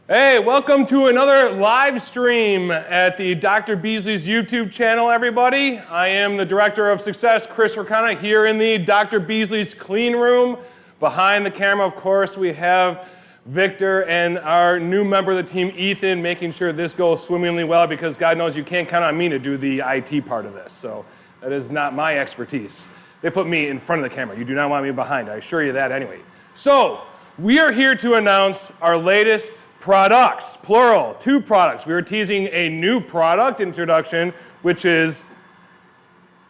Hey, welcome to another live stream at the Dr. Beasley's YouTube channel, everybody. I am the Director of Success, Chris Ricana, here in the Dr. Beasley's clean room. Behind the camera, of course, we have Victor and our new member of the team, Ethan, making sure this goes swimmingly well because God knows you can't count on me to do the IT part of this. So that is not my expertise. They put me in front of the camera. You do not want me behind. I assure you that anyway. So we are here to announce our latest products, plural, 2 products. We are teasing a new product introduction, which is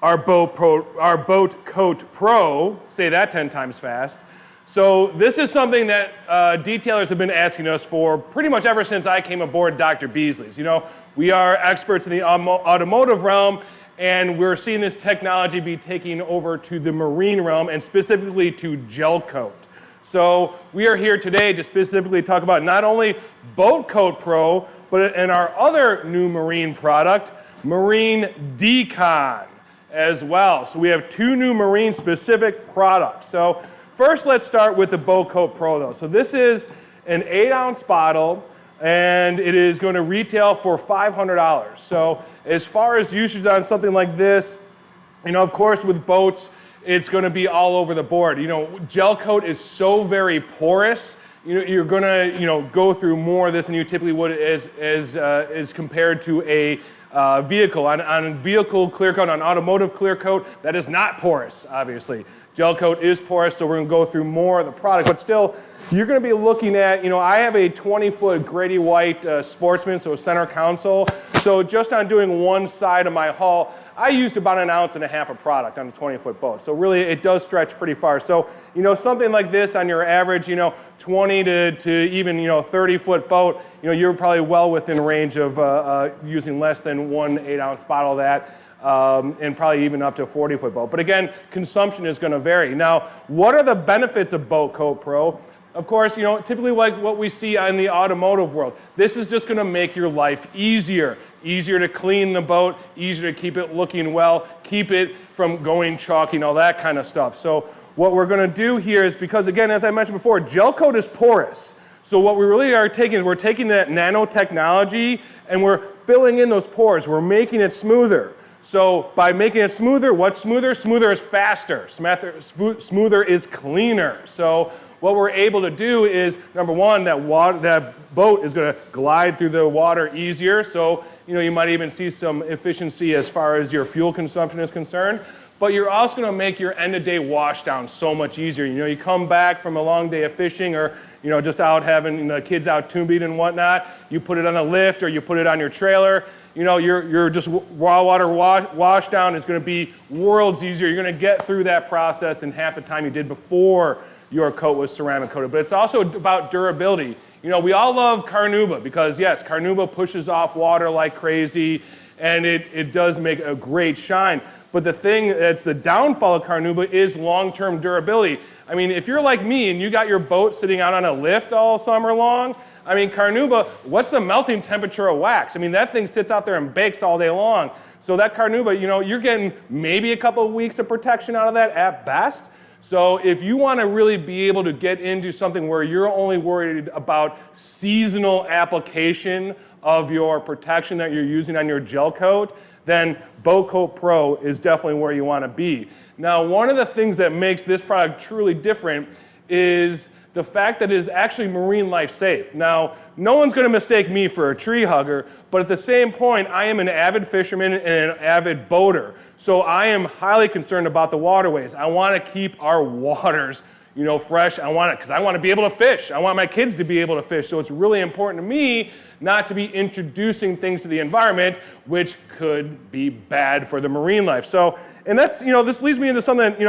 our Boat Coat Pro. Say that 10 times fast. So this is something that detailers have been asking us for pretty much ever since I came aboard Dr. Beasley's. You know, we are experts in the automotive realm, and we're seeing this technology be taken over to the marine realm, and specifically to gel coat. So we are here today to specifically talk about not only Boat Coat Pro, but in our other new marine product, Marine Decon as well. So we have 2 new marine specific products. So first let's start with the Boat Coat Pro though. So this is an 8-ounce bottle and it is going to retail for $500. So as far as usage on something like this, you know, of course with boats, it's going to be all over the board. You know, gel coat is so very porous. You're going to, go through more of this than you typically would as compared to a vehicle. On vehicle clear coat, on automotive clear coat, that is not porous, obviously. Gel coat is porous, so we're going to go through more of the product. But still, you're going to be looking at, I have a 20-foot Grady White Sportsman, so center console. So just on doing one side of my hull, I used about 1.5 ounces of product on a 20-foot boat. So really, it does stretch pretty far. So, something like this on your average, 20 to even, 30-foot boat, you're probably well within range of using less than 1 8-ounce bottle of that, and probably even up to a 40-foot boat. But again, consumption is going to vary. Now, what are the benefits of Boat Coat Pro? Of course, typically like what we see in the automotive world, this is just going to make your life easier. Easier to clean the boat, easier to keep it looking well, keep it from going chalky and all that kind of stuff. So what we're going to do here is, because again, as I mentioned before, gel coat is porous. So what we really are taking is we're taking that nanotechnology and we're filling in those pores. We're making it smoother. So by making it smoother, what's smoother? Smoother is faster. Smoother is cleaner. So what we're able to do is, number one, that boat is going to glide through the water easier. So you might even see some efficiency as far as your fuel consumption is concerned. But you're also going to make your end-of-day wash down so much easier. You come back from a long day of fishing, or just out having the kids out tubing and whatnot. You put it on a lift or you put it on your trailer. Your just raw water wash down is going to be worlds easier. You're going to get through that process in half the time you did before your coat was ceramic coated. But it's also about durability. We all love Carnauba because, yes, Carnauba pushes off water like crazy, and it does make a great shine. But the thing that's the downfall of Carnauba is long-term durability. I mean, if you're like me and you got your boat sitting out on a lift all summer long, I mean, Carnauba, what's the melting temperature of wax? I mean, that thing sits out there and bakes all day long. So that Carnauba, you're getting maybe a couple of weeks of protection out of that at best. So if you want to really be able to get into something where you're only worried about seasonal application of your protection that you're using on your gel coat, then Boat Coat Pro is definitely where you want to be. Now, one of the things that makes this product truly different is the fact that it is actually marine life safe. Now, no one's going to mistake me for a tree hugger, but at the same point, I am an avid fisherman and an avid boater. So I am highly concerned about the waterways. I want to keep our waters, fresh. I want it because I want to be able to fish. I want my kids to be able to fish. So it's really important to me not to be introducing things to the environment which could be bad for the marine life. So, and that's, this leads me into something,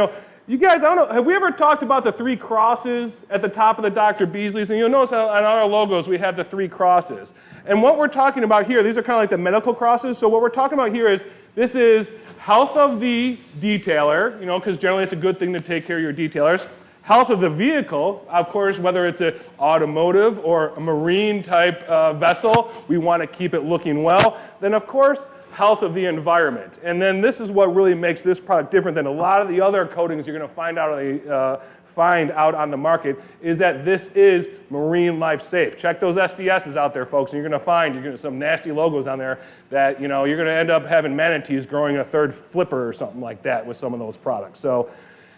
you guys, I don't know, have we ever talked about the 3 crosses at the top of the Dr. Beasley's? And you'll notice on our logos we have the 3 crosses. And what we're talking about here, these are kind of like the medical crosses. So what we're talking about here is, this is health of the detailer, because generally it's a good thing to take care of your detailers. Health of the vehicle, of course, whether it's an automotive or a marine type vessel, we want to keep it looking well. Then, of course, health of the environment. And then this is what really makes this product different than a lot of the other coatings you're going to find out on the find out on the market is that this is marine life safe. Check those SDSs out there, folks, and you're going to find some nasty logos on there that you're going to end up having manatees growing a third flipper or something like that with some of those products. So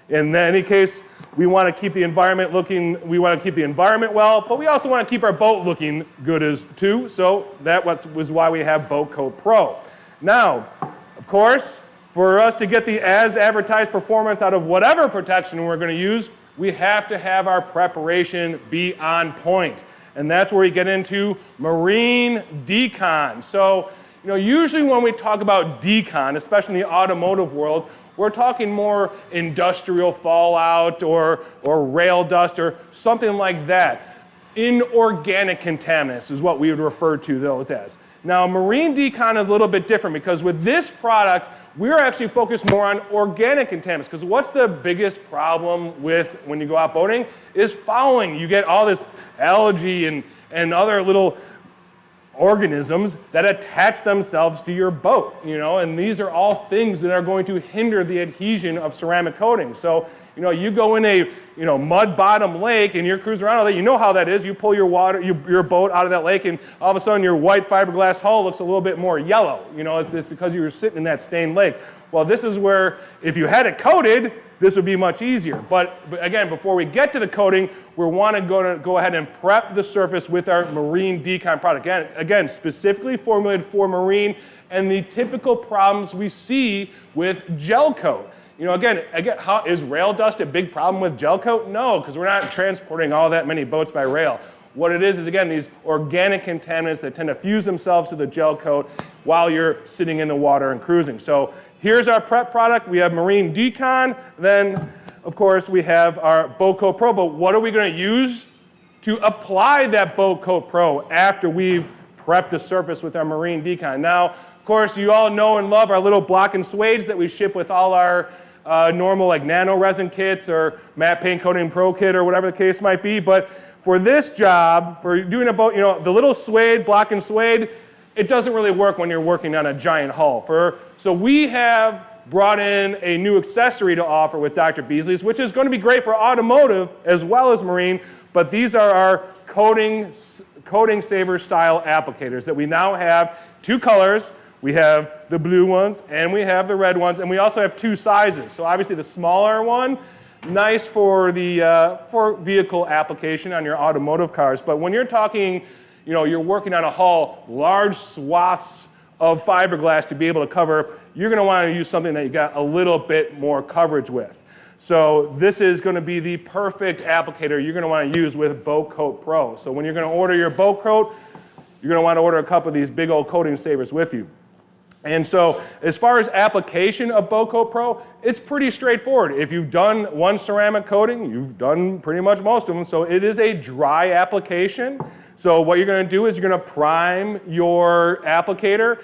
in any case, we want to keep the environment well, but we also want to keep our boat looking good too. So that was why we have Boat Coat Pro. Now, of course, for us to get the as advertised performance out of whatever protection we're going to use, we have to have our preparation be on point. And that's where we get into marine decon. So, usually when we talk about decon, especially in the automotive world, we're talking more industrial fallout or rail dust or something like that. Inorganic contaminants is what we would refer to those as. Now, marine decon is a little bit different because with this product, we're actually focused more on organic contaminants, because what's the biggest problem with when you go out boating is fouling. You get all this algae and other little organisms that attach themselves to your boat, and these are all things that are going to hinder the adhesion of ceramic coating. So, you go in a mud bottom lake and you're cruising around all day, you know how that is. You pull your boat out of that lake and all of a sudden your white fiberglass hull looks a little bit more yellow. It's because you were sitting in that stained lake. Well, this is where if you had it coated, this would be much easier. But again, before we get to the coating, we want to go ahead and prep the surface with our marine decon product. Again, specifically formulated for marine and the typical problems we see with gel coat. Again, is rail dust a big problem with gel coat? No, because we're not transporting all that many boats by rail. What it is again, these organic contaminants that tend to fuse themselves to the gel coat while you're sitting in the water and cruising. So here's our prep product. We have marine decon. Then, of course, we have our Boat Coat Pro. But what are we going to use to apply that Boat Coat Pro after we've prepped the surface with our marine decon? Now, of course, you all know and love our little block and suedes that we ship with all our normal like nano resin kits or matte paint coating pro kit or whatever the case might be. But for this job, for doing a boat, the little suede, block and suede, it doesn't really work when you're working on a giant hull. So we have brought in a new accessory to offer with Dr. Beasley's, which is going to be great for automotive as well as marine, but these are our coating saver style applicators that we now have 2 colors. We have the blue ones and we have the red ones, and we also have 2 sizes. So obviously the smaller one, nice for the for vehicle application on your automotive cars. But when you're talking, you're working on a hull, large swaths of fiberglass to be able to cover, you're going to want to use something that you got a little bit more coverage with. So this is going to be the perfect applicator you're going to want to use with Boat Coat Pro. So when you're going to order your boat coat, you're going to want to order a couple of these big old coating savers with you. And so as far as application of Boat Coat Pro, it's pretty straightforward. If you've done one ceramic coating, you've done pretty much most of them. So it is a dry application. So what you're going to do is you're going to prime your applicator,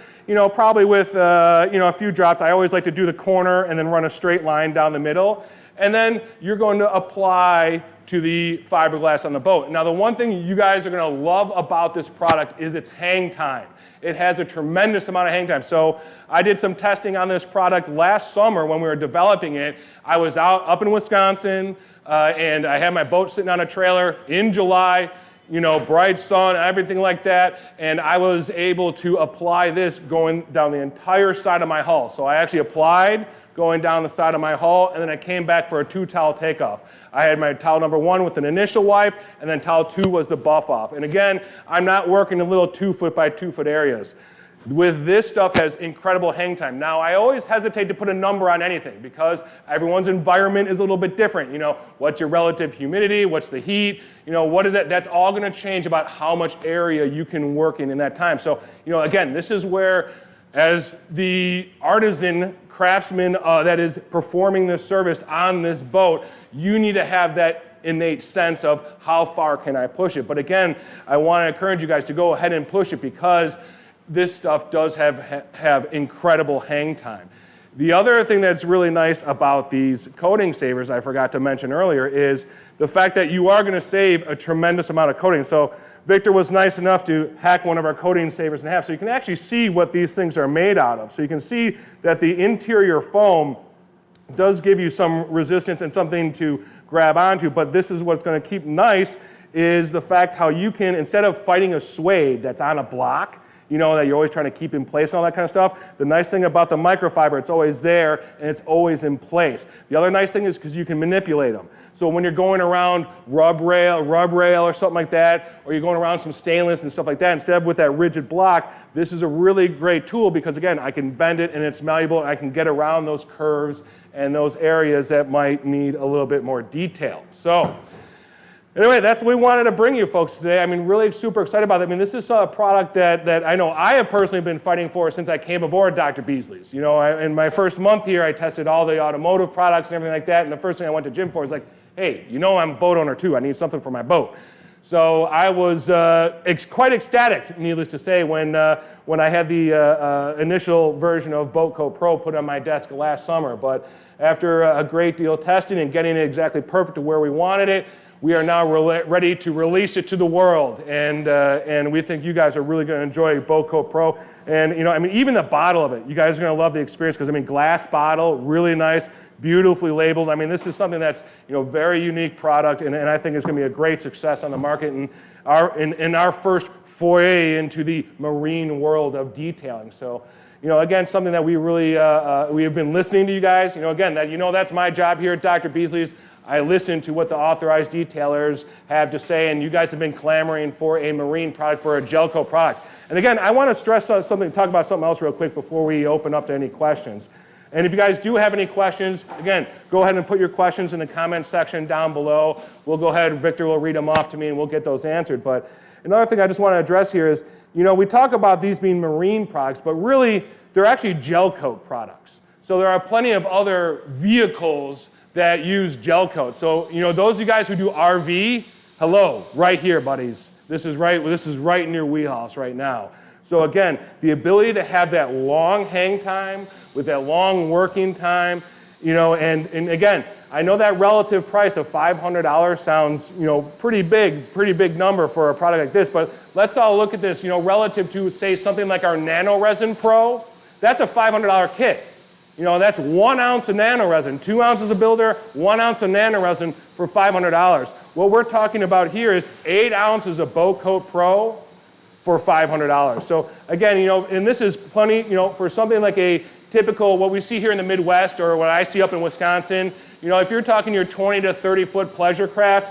probably with a few drops. I always like to do the corner and then run a straight line down the middle. And then you're going to apply to the fiberglass on the boat. Now the one thing you guys are going to love about this product is its hang time. It has a tremendous amount of hang time. So I did some testing on this product last summer when we were developing it. I was up in Wisconsin and I had my boat sitting on a trailer in July, bright sun, everything like that, and I was able to apply this going down the entire side of my hull. So I actually applied going down the side of my hull, and then I came back for a 2-towel takeoff. I had my towel number 1 with an initial wipe, and then towel 2 was the buff off. And again, I'm not working in little 2-foot by 2-foot areas. With this stuff has incredible hang time. Now, I always hesitate to put a number on anything because everyone's environment is a little bit different. What's your relative humidity? What's the heat? What is it? That's all going to change about how much area you can work in that time. So, again, this is where, as the artisan craftsman that is performing this service on this boat, you need to have that innate sense of how far can I push it. But again, I want to encourage you guys to go ahead and push it because this stuff does have incredible hang time. The other thing that's really nice about these coating savers, I forgot to mention earlier, is the fact that you are going to save a tremendous amount of coating. So Victor was nice enough to hack one of our coating savers in half, so you can actually see what these things are made out of. So you can see that the interior foam does give you some resistance and something to grab onto, but this is what's going to keep nice is the fact how you can, instead of fighting a suede that's on a block, you know, that you're always trying to keep in place and all that kind of stuff. The nice thing about the microfiber, it's always there and it's always in place. The other nice thing is because you can manipulate them. So when you're going around rub rail or something like that, or you're going around some stainless and stuff like that, instead of with that rigid block, this is a really great tool because again, I can bend it and it's malleable and I can get around those curves and those areas that might need a little bit more detail. So anyway, that's what we wanted to bring you folks today. I mean, really super excited about it. I mean, this is a product that I know I have personally been fighting for since I came aboard Dr. Beasley's. You know, in my first month here, I tested all the automotive products and everything like that, and the first thing I went to Jim for was like, hey, you know I'm a boat owner too. I need something for my boat. So I was quite ecstatic, needless to say, when I had the initial version of Boat Coat Pro put on my desk last summer. But after a great deal of testing and getting it exactly perfect to where we wanted it, we are now ready to release it to the world, and we think you guys are really going to enjoy Boat Coat Pro. And you know, I mean, even the bottle of it, you guys are going to love the experience because I mean, glass bottle, really nice, beautifully labeled. I mean, this is something that's very unique product, and I think it's going to be a great success on the market. And in our first foray into the marine world of detailing. So. Again, something that we really we have been listening to you guys. Again, that's my job here at Dr. Beasley's. I listen to what the authorized detailers have to say, and you guys have been clamoring for a marine product, for a gel coat product. And again, I want to stress something, talk about something else real quick before we open up to any questions. And if you guys do have any questions, again, go ahead and put your questions in the comment section down below. We'll go ahead, Victor will read them off to me, and we'll get those answered. But another thing I just want to address here is, we talk about these being marine products, but really, they're actually gel coat products. So there are plenty of other vehicles that use gel coat. So, those of you guys who do RV, hello, right here, buddies. This is right in your wheelhouse right now. So again, the ability to have that long hang time with that long working time, and again, I know that relative price of $500 sounds, pretty big number for a product like this, but let's all look at this, relative to, say, something like our Nano Resin Pro. That's a $500 kit. That's 1 ounce of nano resin, 2 ounces of builder, 1 ounce of nano resin for $500. What we're talking about here is 8 ounces of Boat Coat Pro for $500. So again, and this is plenty, for something like a typical, what we see here in the Midwest or what I see up in Wisconsin, if you're talking your 20 to 30 foot pleasure craft,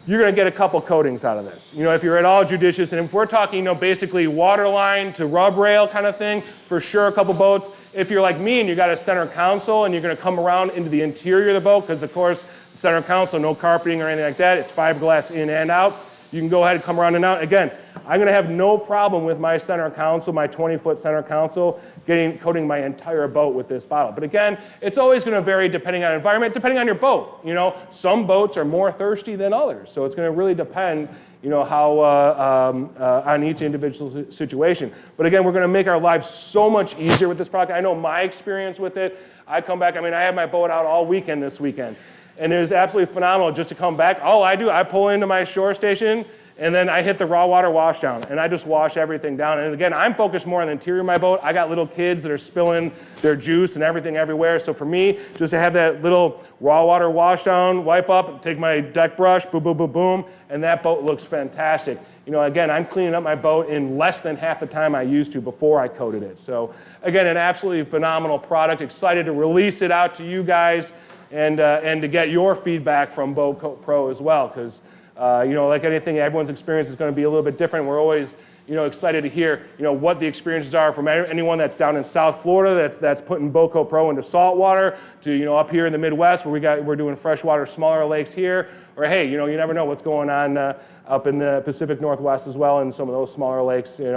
you're going to get a couple coatings out of this. If you're at all judicious, and if we're talking, basically waterline to rub rail kind of thing, for sure a couple boats. If you're like me and you got a center console and you're going to come around into the interior of the boat, because of course, center console, no carpeting or anything like that, it's fiberglass in and out. You can go ahead and come around and out. Again, I'm going to have no problem with my center console, my 20-foot center console, coating my entire boat with this bottle. But again, it's always going to vary depending on environment, depending on your boat. Some boats are more thirsty than others, so it's going to really depend, how on each individual situation. But again, we're going to make our lives so much easier with this product. I know my experience with it. I come back. I mean, I had my boat out all weekend this weekend. And it was absolutely phenomenal just to come back. All I do, I pull into my shore station, and then I hit the raw water wash down, and I just wash everything down. And again, I'm focused more on the interior of my boat. I got little kids that are spilling their juice and everything everywhere. So for me, just to have that little raw water wash down, wipe up, take my deck brush, boom, boom, boom, boom, and that boat looks fantastic. Again, I'm cleaning up my boat in less than half the time I used to before I coated it. So again, an absolutely phenomenal product. Excited to release it out to you guys. And to get your feedback from Boat Coat Pro as well, because like anything, everyone's experience is going to be a little bit different. We're always excited to hear what the experiences are from anyone that's down in South Florida that's putting Boat Coat Pro into saltwater to up here in the Midwest where we're doing freshwater, smaller lakes here, or hey, you never know what's going on up in the Pacific Northwest as well, and some of those smaller lakes. We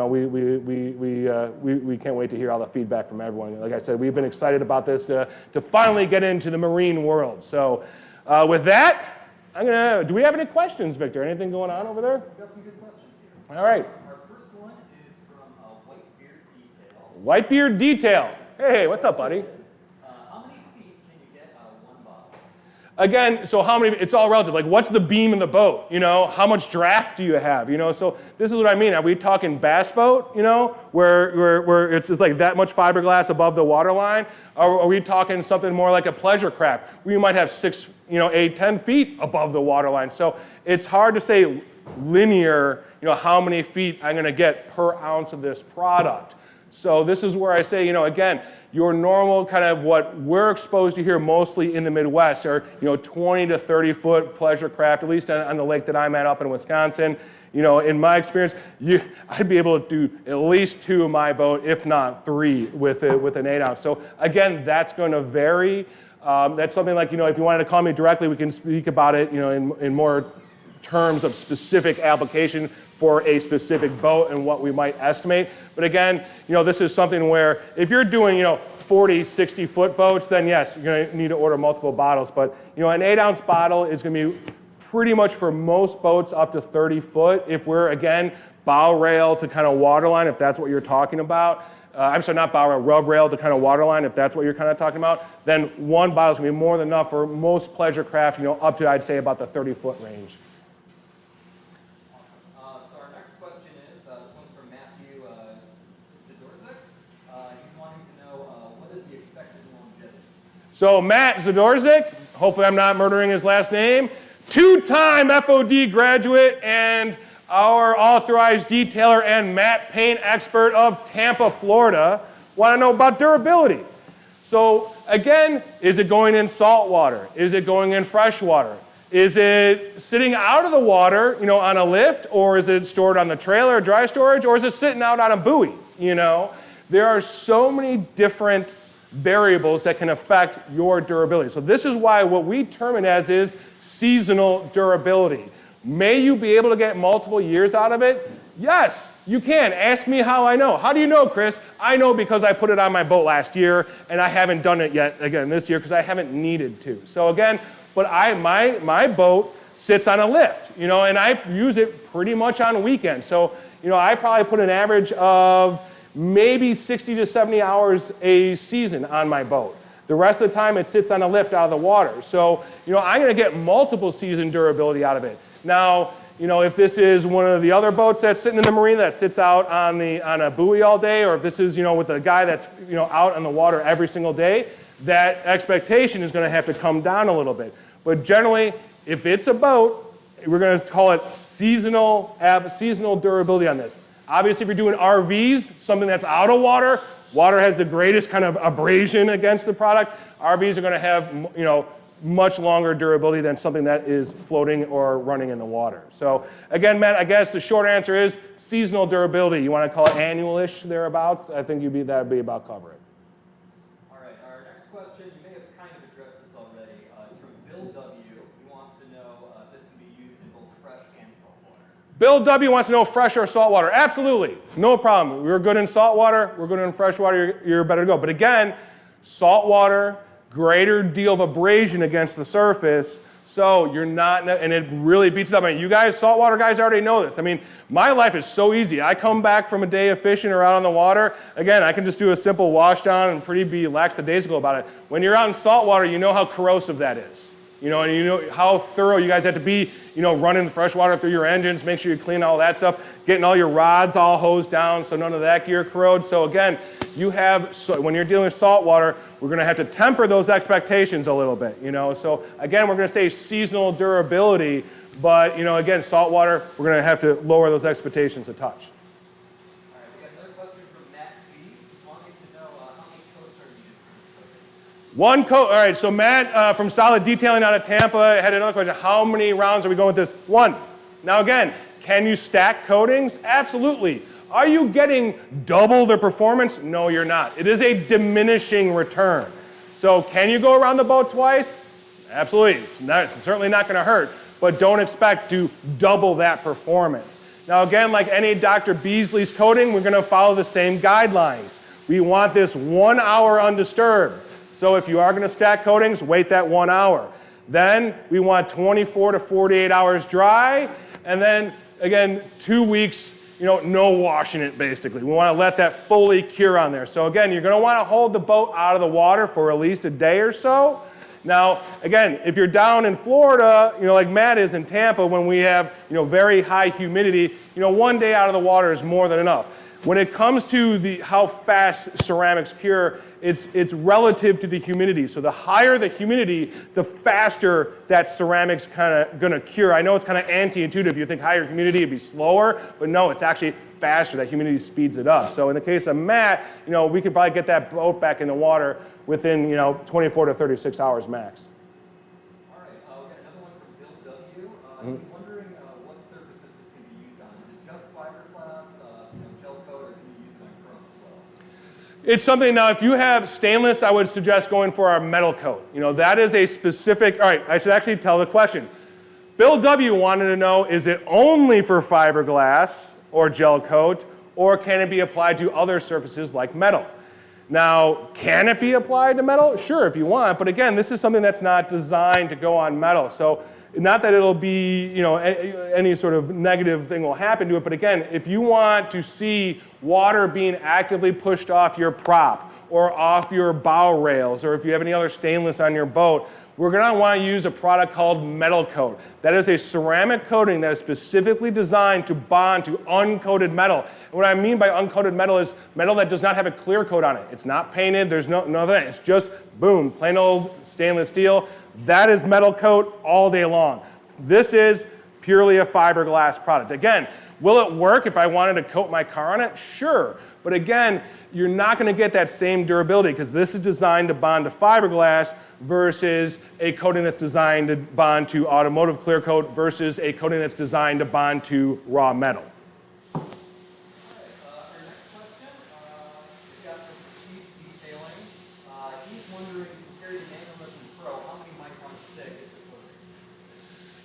can't wait to hear all the feedback from everyone. Like I said, we've been excited about this to finally get into the marine world. So with that, do we have any questions, Victor? Anything going on over there? We've got some good questions here. All right. Our first one is from Whitebeard Detail. Whitebeard Detail. Hey, what's up, buddy? How many feet can you get out of one Again, so how many, it's all relative. Like, what's the beam in the boat? You know, how much draft do you have? You know, so this is what I mean. Are we talking bass boat, you know, where it's like that much fiberglass above the water line? Or are we talking something more like a pleasure craft, where you might have 6, 8, 10 feet above the water line? So it's hard to say linear, how many feet I'm going to get per ounce of this product. So this is where I say, again, your normal kind of what we're exposed to here mostly in the Midwest are, 20 to 30 foot pleasure craft, at least on the lake that I'm at up in Wisconsin. In my experience, I'd be able to do at least 2 in my boat, if not 3 with an 8 ounce. So again, that's going to vary. That's something like, if you wanted to call me directly, we can speak about it, in more terms of specific application for a specific boat and what we might estimate. But again, this is something where if you're doing, 40, 60 foot boats, then yes, you're going to need to order multiple bottles. But, an 8 ounce bottle is going to be pretty much for most boats up to 30 foot. If we're, again, bow rail to kind of waterline, if that's what you're talking about. I'm sorry, not bow rail, rub rail to kind of waterline, if that's what you're kind of talking about, then 1 bottle is going to be more than enough for most pleasure craft, up to, I'd say, about the 30 foot range. So Matt Zadorzik, hopefully I'm not murdering his last name, 2-time FOD graduate and our authorized detailer and matte paint expert of Tampa, Florida, want to know about durability. So again, is it going in salt water? Is it going in fresh water? Is it sitting out of the water, on a lift, or is it stored on the trailer, dry storage, or is it sitting out on a buoy? There are so many different variables that can affect your durability. So this is why what we term it as is seasonal durability. May you be able to get multiple years out of it? Yes, you can. Ask me how I know. How do you know, Chris? I know because I put it on my boat last year and I haven't done it yet again this year because I haven't needed to. So again, but my boat sits on a lift, and I use it pretty much on weekends. So, I probably put an average of maybe 60 to 70 hours a season on my boat. The rest of the time it sits on a lift out of the water. So, I'm going to get multiple season durability out of it. Now, if this is one of the other boats that's sitting in the marina that sits out on a buoy all day, or if this is, with a guy that's, out on the water every single day, that expectation is going to have to come down a little bit. But generally, if it's a boat, we're going to call it seasonal durability on this. Obviously, if you're doing RVs, something that's out of water, water has the greatest kind of abrasion against the product. RVs are going to have, much longer durability than something that is floating or running in the water. So again, Matt, I guess the short answer is seasonal durability. You want to call it annual-ish thereabouts? I think that would be about cover it. All right, our next question, you may have kind of addressed this already. It's from Bill W. He wants to know if this can be used in both fresh and salt water. Bill W. wants to know fresh or salt water. Absolutely, no problem. We're good in salt water, we're good in fresh water, you're better to go. But again, salt water, greater deal of abrasion against the surface, so you're not, and it really beats it up. I mean, you guys, saltwater guys already know this. I mean, my life is so easy. I come back from a day of fishing or out on the water, again, I can just do a simple wash down and be lackadaisical about it. When you're out in saltwater, you know how corrosive that is. And you know how thorough you guys have to be, running the fresh water through your engines, make sure you clean all that stuff, getting all your rods all hosed down so none of that gear corrodes. So again, when you're dealing with salt water, we're going to have to temper those expectations a little bit, So again, we're going to say seasonal durability, but, again, salt water, we're going to have to lower those expectations a touch. All right, we got another question from Matt C. Wanting to know how many coats are needed for this coating. 1 coat. All right, so Matt from Solid Detailing out of Tampa had another question. How many rounds are we going with this? 1. Now again, can you stack coatings? Absolutely. Are you getting double the performance? No, you're not. It is a diminishing return. So can you go around the boat twice? Absolutely. It's certainly not going to hurt, but don't expect to double that performance. Now again, like any Dr. Beasley's coating, we're going to follow the same guidelines. We want this 1 hour undisturbed. So if you are going to stack coatings, wait that 1 hour. Then we want 24 to 48 hours dry, and then again, 2 weeks, no washing it basically. We want to let that fully cure on there. So again, you're going to want to hold the boat out of the water for at least a day or so. Now, again, if you're down in Florida, like Matt is in Tampa, when we have, very high humidity, one day out of the water is more than enough. When it comes to how fast ceramics cure, it's relative to the humidity. So the higher the humidity, the faster that ceramic's kind of gonna cure. I know it's kind of anti-intuitive. You think higher humidity would be slower, but no, it's actually faster. That humidity speeds it up. So in the case of Matt, we could probably get that boat back in the water within 24 to 36 hours max. All right, we've got another one from Bill W. He's wondering what surfaces this can be used on. Is it just fiberglass, gel coat, or can you use it on chrome as well? It's something, now if you have stainless, I would suggest going for our metal coat. That is a specific, all right, I should actually tell the question. Bill W wanted to know, is it only for fiberglass or gel coat, or can it be applied to other surfaces like metal? Now, can it be applied to metal? Sure, if you want, but again, this is something that's not designed to go on metal. So not that it'll be, any sort of negative thing will happen to it, but again, if you want to see water being actively pushed off your prop or off your bow rails, or if you have any other stainless on your boat, we're gonna wanna use a product called metal coat. That is a ceramic coating that is specifically designed to bond to uncoated metal. And what I mean by uncoated metal is metal that does not have a clear coat on it. It's not painted, there's no of that. It's just, boom, plain old stainless steel. That is metal coat all day long. This is purely a fiberglass product. Again, will it work if I wanted to coat my car on it? Sure, but again, you're not gonna get that same durability because this is designed to bond to fiberglass versus a coating that's designed to bond to automotive clear coat versus a coating that's designed to bond to raw metal. All right, our next question, we've got from Prestige Detailing. He's wondering, compared to Nanomission Pro, how many microns thick is the coating?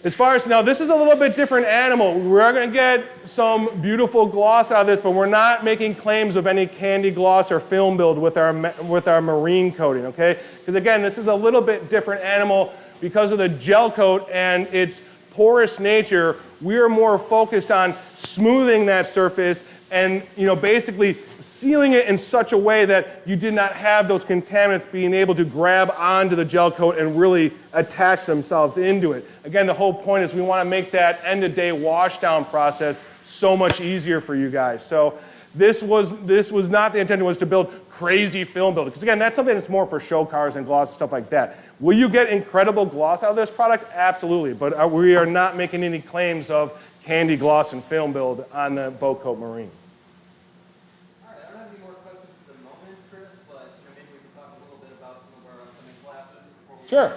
As far as, now this is a little bit different animal. We're gonna get some beautiful gloss out of this, but we're not making claims of any candy gloss or film build with our marine coating, okay? Because again, this is a little bit different animal because of the gel coat and its porous nature. We are more focused on smoothing that surface and basically sealing it in such a way that you did not have those contaminants being able to grab onto the gel coat and really attach themselves into it. Again, the whole point is we want to make that end-of-day wash down process so much easier for you guys. So this was not the intention, was to build crazy film build, because again, that's something that's more for show cars and gloss and stuff like that. Will you get incredible gloss out of this product? Absolutely, but we are not making any claims of candy gloss and film build on the Boat Coat Marine. All right, I don't have any more questions at the moment, Chris, but maybe we can talk a little bit about some of our upcoming classes before we Sure.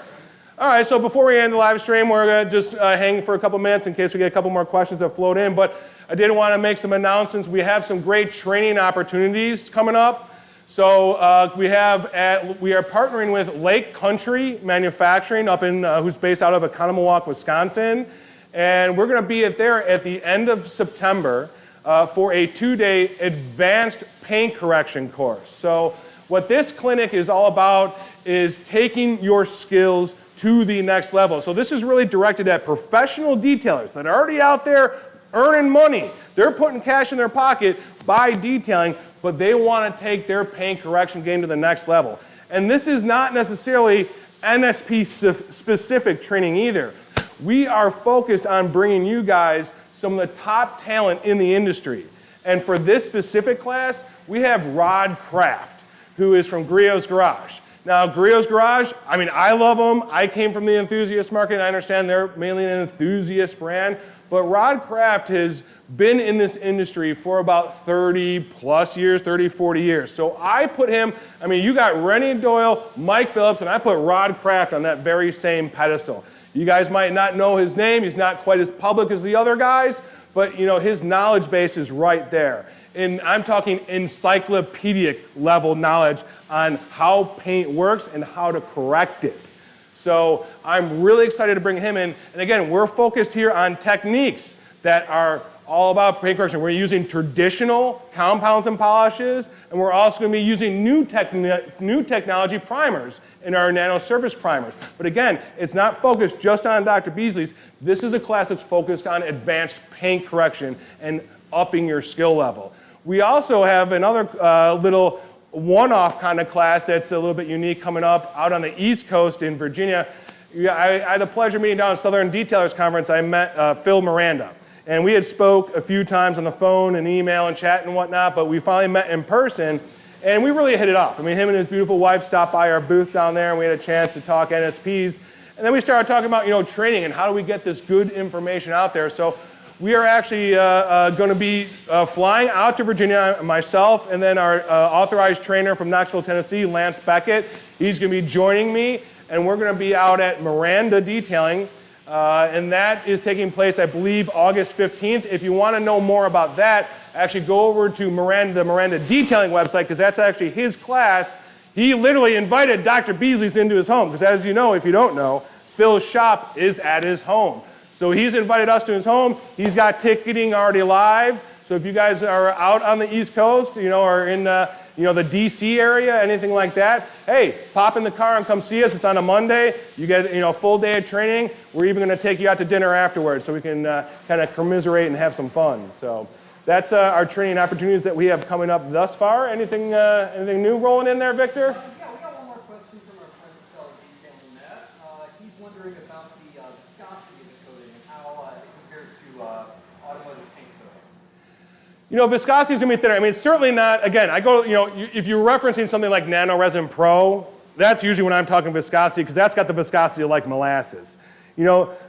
All right, so before we end the live stream, we're going to just hang for a couple minutes in case we get a couple more questions that float in, but I did want to make some announcements. We have some great training opportunities coming up. So we are partnering with Lake Country Manufacturing up in, who's based out of Economowoc, Wisconsin. And we're going to be there at the end of September for a 2-day advanced paint correction course. So what this clinic is all about is taking your skills to the next level. So this is really directed at professional detailers that are already out there earning money. They're putting cash in their pocket by detailing, but they want to take their paint correction game to the next level. And this is not necessarily NSP-specific training either. We are focused on bringing you guys some of the top talent in the industry. And for this specific class, we have Rod Kraft, who is from Griot's Garage. Now, Griot's Garage, I mean, I love them. I came from the enthusiast market, and I understand they're mainly an enthusiast brand. But Rod Kraft has been in this industry for about 30 plus years, 30, 40 years. So I put him, I mean, you got Rennie Doyle, Mike Phillips, and I put Rod Kraft on that very same pedestal. You guys might not know his name. He's not quite as public as the other guys, but his knowledge base is right there. And I'm talking encyclopedic level knowledge on how paint works and how to correct it. So I'm really excited to bring him in. And again, we're focused here on techniques that are all about paint correction. We're using traditional compounds and polishes, and we're also going to be using new technology primers in our nano surface primers. But again, it's not focused just on Dr. Beasley's. This is a class that's focused on advanced paint correction and upping your skill level. We also have another little one-off kind of class that's a little bit unique coming up out on the East Coast in Virginia. Yeah, I had the pleasure of meeting down at Southern Detailers Conference. I met Phil Miranda. And we had spoke a few times on the phone and email and chat and whatnot, but we finally met in person, and we really hit it off. I mean, him and his beautiful wife stopped by our booth down there, and we had a chance to talk NSPs. And then we started talking about, training and how do we get this good information out there. So we are actually going to be flying out to Virginia, myself, and then our authorized trainer from Knoxville, Tennessee, Lance Beckett. He's going to be joining me, and we're going to be out at Miranda Detailing, and that is taking place, I believe, August 15th. If you want to know more about that, actually go over to the Miranda Detailing website, because that's actually his class. He literally invited Dr. Beasley's into his home, because as you know, if you don't know, Phil's shop is at his home. So he's invited us to his home. He's got ticketing already live. So if you guys are out on the East Coast, or in the DC area, anything like that, hey, pop in the car and come see us. It's on a Monday. You get a full day of training. We're even going to take you out to dinner afterwards so we can kind of commiserate and have some fun. So that's our training opportunities that we have coming up thus far. Anything new rolling in there, Victor? Yeah, we got one more question from our friend Sally detailing that. He's wondering about the viscosity of the coating and how it compares to automotive paint coatings. Viscosity is going to be thinner. I mean, it's certainly not, again, if you're referencing something like Nano Resin Pro, that's usually when I'm talking viscosity, because that's got the viscosity like molasses.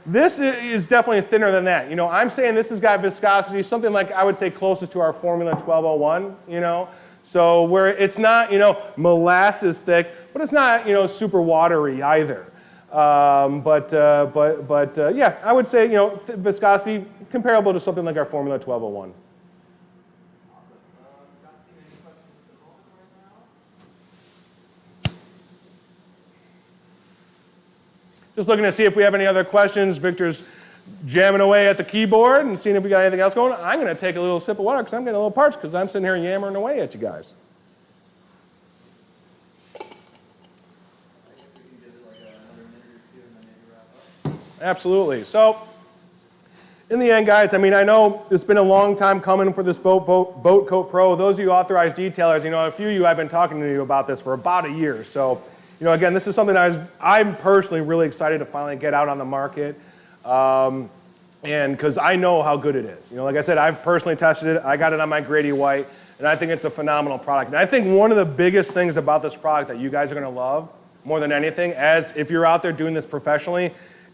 This is definitely thinner than that. I'm saying this has got viscosity, something like I would say closest to our Formula 1201, So where it's not, molasses thick, but it's not, super watery either. Yeah, I would say, viscosity comparable to something like our Formula 1201. Not seeing any questions at the moment right now. Just looking to see if we have any other questions. Victor's jamming away at the keyboard and seeing if we got anything else going. I'm going to take a little sip of water because I'm getting a little parched because I'm sitting here yammering away at you guys. I guess we can give it like another minute or two and then maybe wrap up. Absolutely. So, in the end, guys, I know it's been a long time coming for this Boat Coat Pro. Those of you authorized detailers, a few of you I've been talking to you about this for about a year. So, again, this is something I'm personally really excited to finally get out on the market, and because I know how good it is. Like I said, I've personally tested it. I got it on my Grady White, and I think it's a phenomenal product. And I think one of the biggest things about this product that you guys are going to love more than anything, as if you're out there doing this professionally,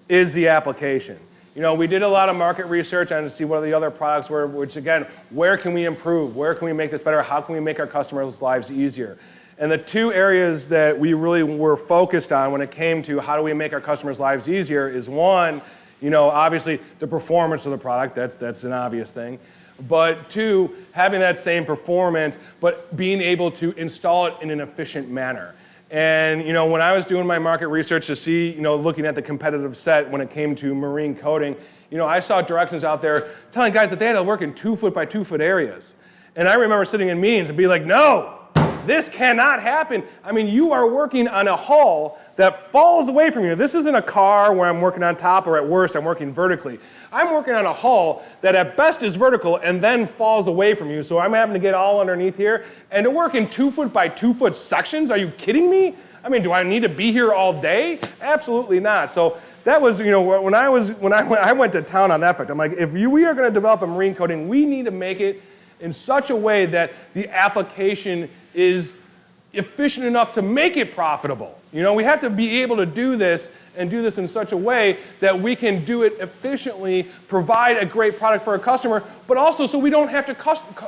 is the application. We did a lot of market research on to see what the other products were, which again, where can we improve? Where can we make this better? How can we make our customers' lives easier? And the two areas that we really were focused on when it came to how do we make our customers' lives easier is one, obviously the performance of the product, that's an obvious thing. But two, having that same performance, but being able to install it in an efficient manner. And when I was doing my market research to see, looking at the competitive set when it came to marine coating, I saw directions out there telling guys that they had to work in 2 foot by 2 foot areas. And I remember sitting in meetings and be like, no, this cannot happen. You are working on a hull that falls away from you. This isn't a car where I'm working on top, or at worst, I'm working vertically. I'm working on a hull that at best is vertical and then falls away from you. So I'm having to get all underneath here. And to work in 2 foot by 2 foot sections, are you kidding me? Do I need to be here all day? Absolutely not. So that was, when I went to town on that fact, I'm like, if we are going to develop a marine coating, we need to make it in such a way that the application is efficient enough to make it profitable. We have to be able to do this and do this in such a way that we can do it efficiently, provide a great product for our customer, but also so we don't have to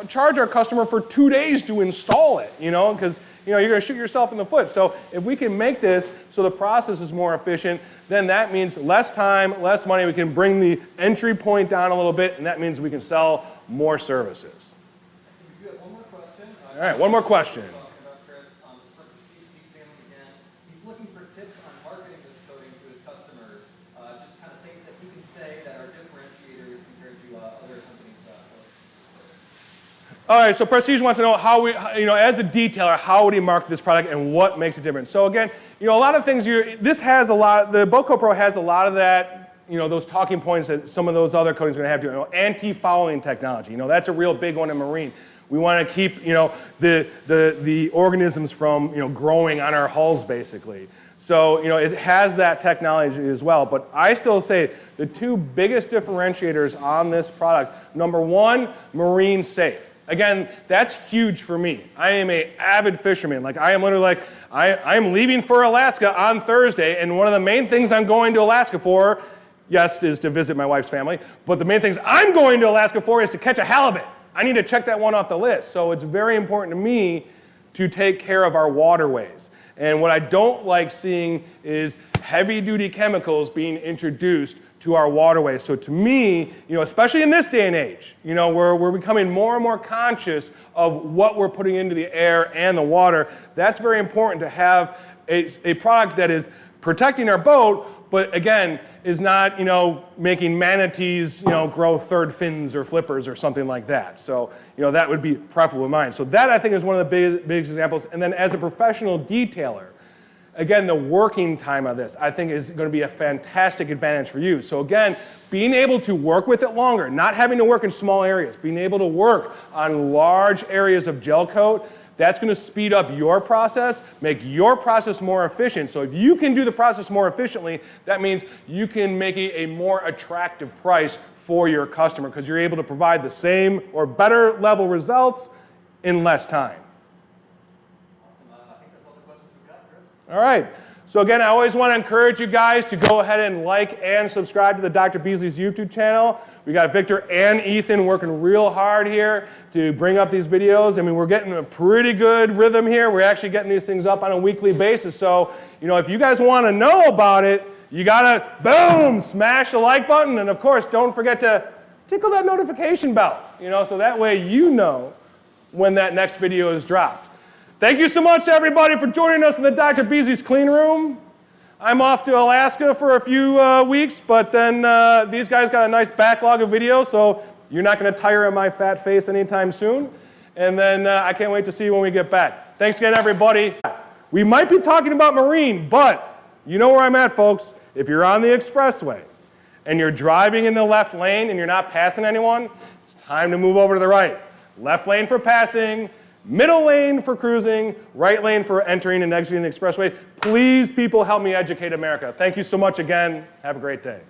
charge our customer for 2 days to install it, because you're going to shoot yourself in the foot. So if we can make this so the process is more efficient, then that means less time, less money. We can bring the entry point down a little bit, and that means we can sell more services. We do have one more question. All right, one more question. He's looking for tips on marketing this coating to his customers, just kind of things that he can say that are differentiators compared to other companies' coatings. All right, so Prestige wants to know how we, as a detailer, how would he market this product and what makes it different? So again, a lot of things, the Boat Coat Pro has a lot of that, those talking points that some of those other coatings are going to have to, anti-fouling technology. That's a real big one in marine. We want to keep, the organisms from, growing on our hulls, basically. So, it has that technology as well. But I still say the two biggest differentiators on this product, number one, marine safe. Again, that's huge for me. I am an avid fisherman. Like, I am literally like, I'm leaving for Alaska on Thursday, and one of the main things I'm going to Alaska for, yes, is to visit my wife's family, but the main things I'm going to Alaska for is to catch a halibut. I need to check that one off the list. So it's very important to me to take care of our waterways. And what I don't like seeing is heavy-duty chemicals being introduced to our waterways. So to me, especially in this day and age, we're becoming more and more conscious of what we're putting into the air and the water. That's very important to have a product that is protecting our boat, but again, is not, making manatees, grow third fins or flippers or something like that. So, that would be preferable in mind. So that, I think, is one of the big examples. And then as a professional detailer, again, the working time of this, I think, is going to be a fantastic advantage for you. So again, being able to work with it longer, not having to work in small areas, being able to work on large areas of gel coat, that's going to speed up your process, make your process more efficient. So if you can do the process more efficiently, that means you can make it a more attractive price for your customer because you're able to provide the same or better level results in less time. Awesome. I think that's all the questions we've got, Chris. All right. So again, I always want to encourage you guys to go ahead and like and subscribe to the Dr. Beasley's YouTube channel. We got Victor and Ethan working real hard here to bring up these videos. I mean, we're getting a pretty good rhythm here. We're actually getting these things up on a weekly basis. So, if you guys want to know about it, you got to, boom, smash the like button. And of course, don't forget to tickle that notification bell, so that way you know when that next video is dropped. Thank you so much, everybody, for joining us in the Dr. Beasley's Clean Room. I'm off to Alaska for a few weeks, but then these guys got a nice backlog of videos, so you're not going to tire of my fat face anytime soon. And then I can't wait to see you when we get back. Thanks again, everybody. We might be talking about marine, but you know where I'm at, folks. If you're on the expressway and you're driving in the left lane and you're not passing anyone, it's time to move over to the right. Left lane for passing, middle lane for cruising, right lane for entering and exiting the expressway. Please, people, help me educate America. Thank you so much again. Have a great day.